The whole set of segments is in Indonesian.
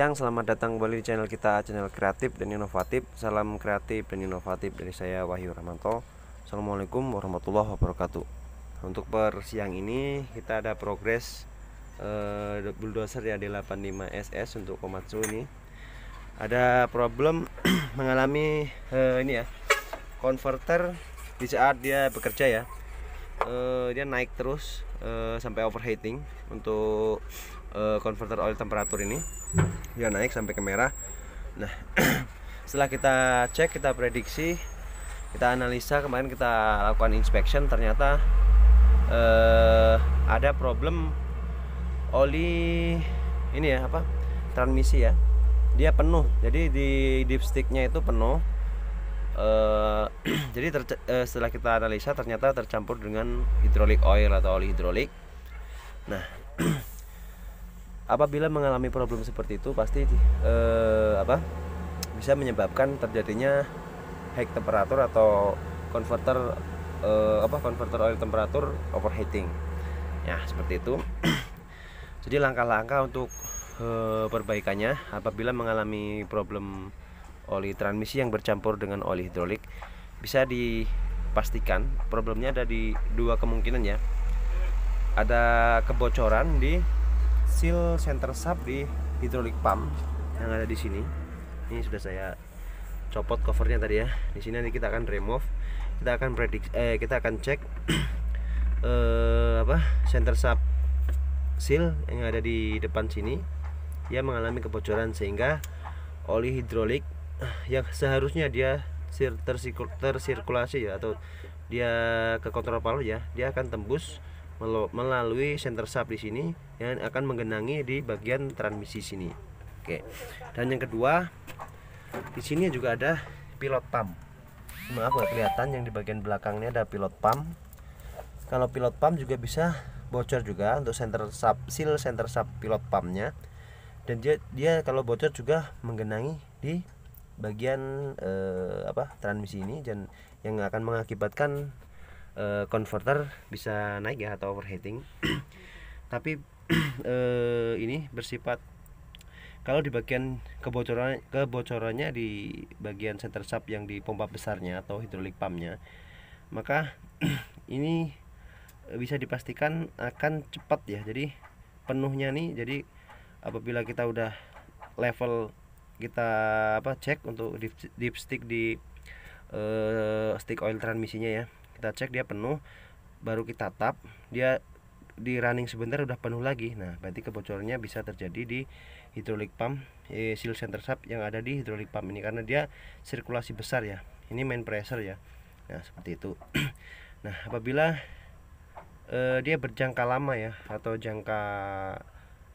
siang, selamat datang kembali di channel kita, channel kreatif dan inovatif. Salam kreatif dan inovatif dari saya, Wahyu Rahmanto. Assalamualaikum warahmatullahi wabarakatuh. Untuk per siang ini kita ada progres bulldozer ya D85 SS untuk Komatsu ini. Ada problem mengalami ini ya, konverter di saat dia bekerja ya. Dia naik terus sampai overheating untuk konverter oil temperatur ini. Dia naik sampai ke merah. Nah, setelah kita cek, kita prediksi, kita analisa, kemarin kita lakukan inspection, ternyata ada problem oli ini ya, transmisi ya. Dia penuh, jadi di dipsticknya itu penuh. Jadi setelah kita analisa ternyata tercampur dengan hydraulic oil atau oli hidrolik. Nah, apabila mengalami problem seperti itu pasti bisa menyebabkan terjadinya high temperatur atau konverter oil temperatur overheating. Ya, seperti itu. Jadi langkah-langkah untuk perbaikannya apabila mengalami problem oli transmisi yang bercampur dengan oli hidrolik, bisa dipastikan problemnya ada di dua kemungkinan ya. Ada kebocoran di seal center sub di hydraulic pump yang ada di sini. Ini sudah saya copot covernya tadi ya. Di sini nanti kita akan remove, kita akan cek center sub seal yang ada di depan sini. Dia mengalami kebocoran sehingga oli hidrolik yang seharusnya dia tersirkulasi ya, atau dia ke kontrol palu ya, dia akan tembus melalui center sub di sini yang akan menggenangi di bagian transmisi sini. Oke. Dan yang kedua, di sini juga ada pilot pump. Maaf nggak kelihatan, yang di bagian belakangnya ada pilot pump. Kalau pilot pump juga bisa bocor juga untuk seal center sub pilot pumpnya. Dan dia kalau bocor juga menggenangi di bagian transmisi ini, dan yang akan mengakibatkan konverter bisa naik ya atau overheating. Tapi ini bersifat, kalau di bagian kebocorannya di bagian center sub yang di pompa besarnya atau hidrolik pumpnya, maka ini bisa dipastikan akan cepat ya. Jadi penuhnya nih, jadi apabila kita udah level, kita cek untuk dipstick di stick oil transmisinya ya, kita cek dia penuh, baru kita tap, dia di running sebentar udah penuh lagi. Nah, berarti kebocorannya bisa terjadi di hydraulic pump seal center sub yang ada di hydraulic pump ini, karena dia sirkulasi besar ya, ini main pressure ya. Nah, seperti itu. Nah, apabila dia berjangka lama ya, atau jangka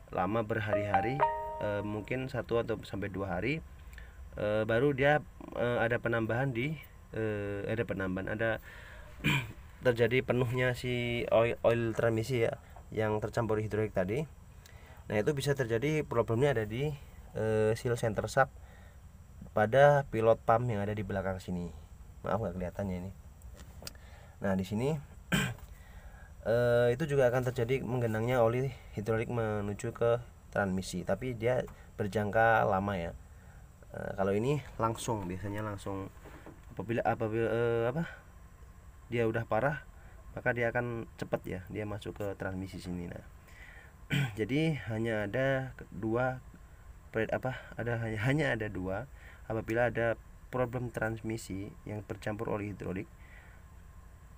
lama berhari-hari, mungkin 1 atau sampai 2 hari, baru dia ada penambahan ada terjadi penuhnya si oil transmisi ya, yang tercampur hidrolik tadi. Nah, itu bisa terjadi problemnya ada di seal center sub pada pilot pump yang ada di belakang sini. Maaf nggak kelihatannya ini. Nah, di sini itu juga akan terjadi menggenangnya oli hidrolik menuju ke transmisi, tapi dia berjangka lama ya. Kalau ini biasanya langsung apabila dia udah parah, maka dia akan cepat ya, dia masuk ke transmisi sini. Nah, jadi hanya ada dua apabila ada problem transmisi yang bercampur oli hidrolik,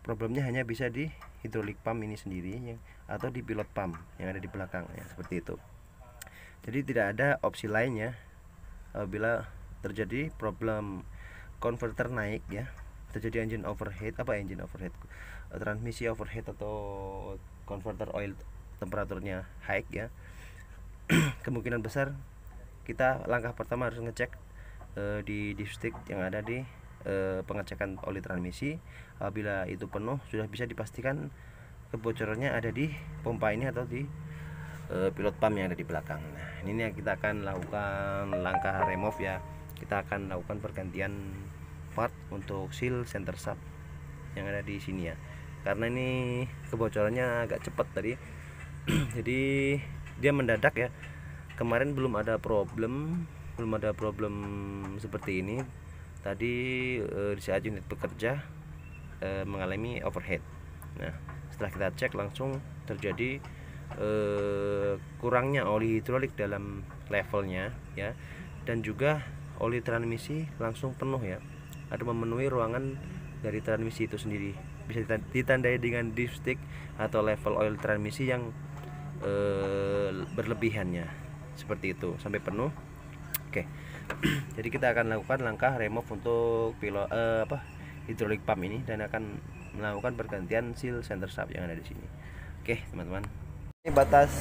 problemnya hanya bisa di hidrolik pump ini sendiri atau di pilot pump yang ada di belakang ya, seperti itu. Jadi tidak ada opsi lainnya apabila terjadi problem konverter naik ya, terjadi engine overheat, transmisi overheat atau konverter oil temperaturnya high ya. Kemungkinan besar kita langkah pertama harus ngecek di dipstick yang ada di pengecekan oli transmisi. Apabila itu penuh, sudah bisa dipastikan kebocorannya ada di pompa ini atau di pilot pump yang ada di belakang. Nah, ini yang kita akan lakukan langkah remove ya. Kita akan lakukan pergantian part untuk seal center sub yang ada di sini ya, karena ini kebocorannya agak cepat tadi. Jadi dia mendadak ya, kemarin belum ada problem seperti ini. Tadi di saat unit bekerja mengalami overheat. Nah, setelah kita cek langsung terjadi kurangnya oli hidrolik dalam levelnya ya, dan juga oli transmisi langsung penuh ya, ada memenuhi ruangan dari transmisi itu sendiri. Bisa ditandai dengan dipstick atau level oil transmisi yang berlebihannya seperti itu sampai penuh. Oke. Jadi kita akan lakukan langkah remove untuk hidrolik pump ini dan akan melakukan pergantian seal center shaft yang ada di sini. Oke, teman-teman. Ini batas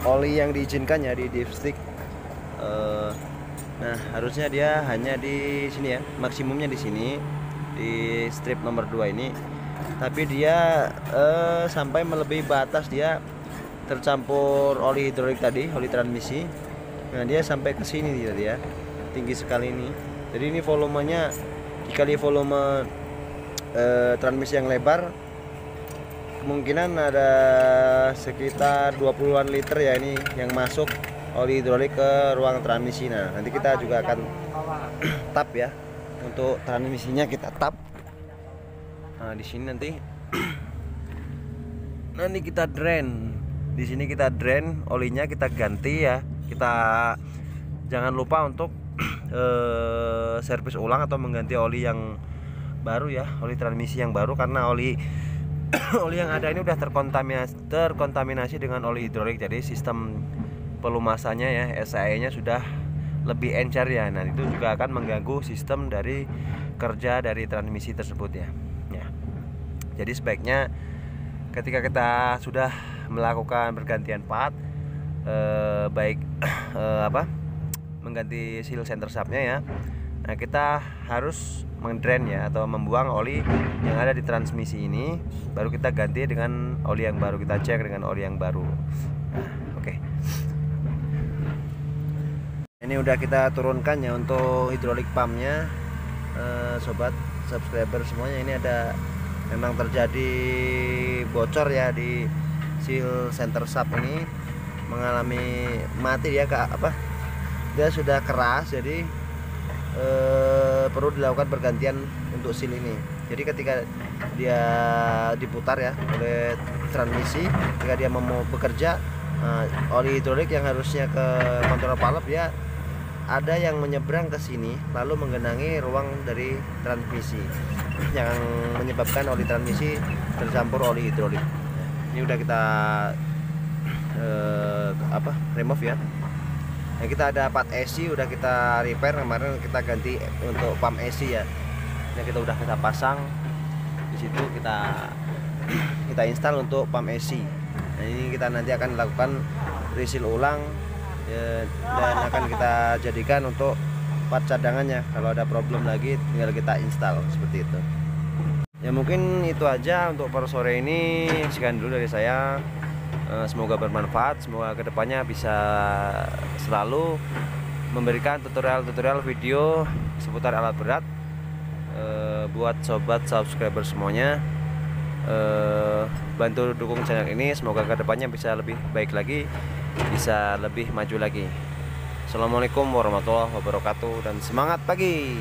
oli yang diizinkan ya di dipstick. Nah, harusnya dia hanya di sini ya, maksimumnya di sini di strip nomor 2 ini. Tapi dia sampai melebihi batas, dia tercampur oli hidrolik tadi, oli transmisi. Nah, dia sampai ke sini tadi ya. Tinggi sekali ini. Jadi ini volumenya dikali volume transmisi yang lebar, kemungkinan ada sekitar 20-an liter ya ini yang masuk oli hidrolik ke ruang transmisi. Nah, nanti kita juga akan tap ya. Untuk transmisinya kita tap. Nah, di sini nanti kita drain. Di sini kita drain olinya, kita ganti ya. Kita jangan lupa untuk servis ulang atau mengganti oli yang baru ya, oli transmisi yang baru, karena oli yang ada ini udah terkontaminasi dengan oli hidrolik. Jadi sistem pelumasannya ya, SAE-nya sudah lebih encer ya. Nah, itu juga akan mengganggu sistem dari kerja dari transmisi tersebut ya. Jadi sebaiknya ketika kita sudah melakukan pergantian part, baik mengganti seal center shaftnya ya, nah kita harus mendrain ya atau membuang oli yang ada di transmisi ini, baru kita ganti dengan oli yang baru, kita cek dengan oli yang baru. Nah, oke. Ini udah kita turunkan ya untuk hidrolik pumpnya, sobat subscriber semuanya. Ini ada memang terjadi bocor ya di seal center shaft ini, mengalami mati ya dia sudah keras, jadi perlu dilakukan pergantian untuk seal ini. Jadi ketika dia diputar ya oleh transmisi, ketika dia mau bekerja, oli hidrolik yang harusnya ke kontrol valve ya ada yang menyeberang ke sini lalu menggenangi ruang dari transmisi, yang menyebabkan oli transmisi tercampur oli hidrolik. Ini udah kita remove ya. Nah, kita ada part AC udah kita repair kemarin, kita ganti untuk pump AC ya. Nah, kita udah kita pasang di situ, kita install untuk pump AC. Nah, ini kita nanti akan lakukan reseal ulang ya, dan akan kita jadikan untuk part cadangannya. Kalau ada problem lagi tinggal kita install seperti itu. Ya, mungkin itu aja untuk per sore ini. Sekian dulu dari saya. Semoga bermanfaat, semoga kedepannya bisa selalu memberikan tutorial video seputar alat berat buat sobat subscriber semuanya. Bantu dukung channel ini, semoga kedepannya bisa lebih baik lagi, bisa lebih maju lagi. Assalamualaikum warahmatullahi wabarakatuh, dan semangat pagi.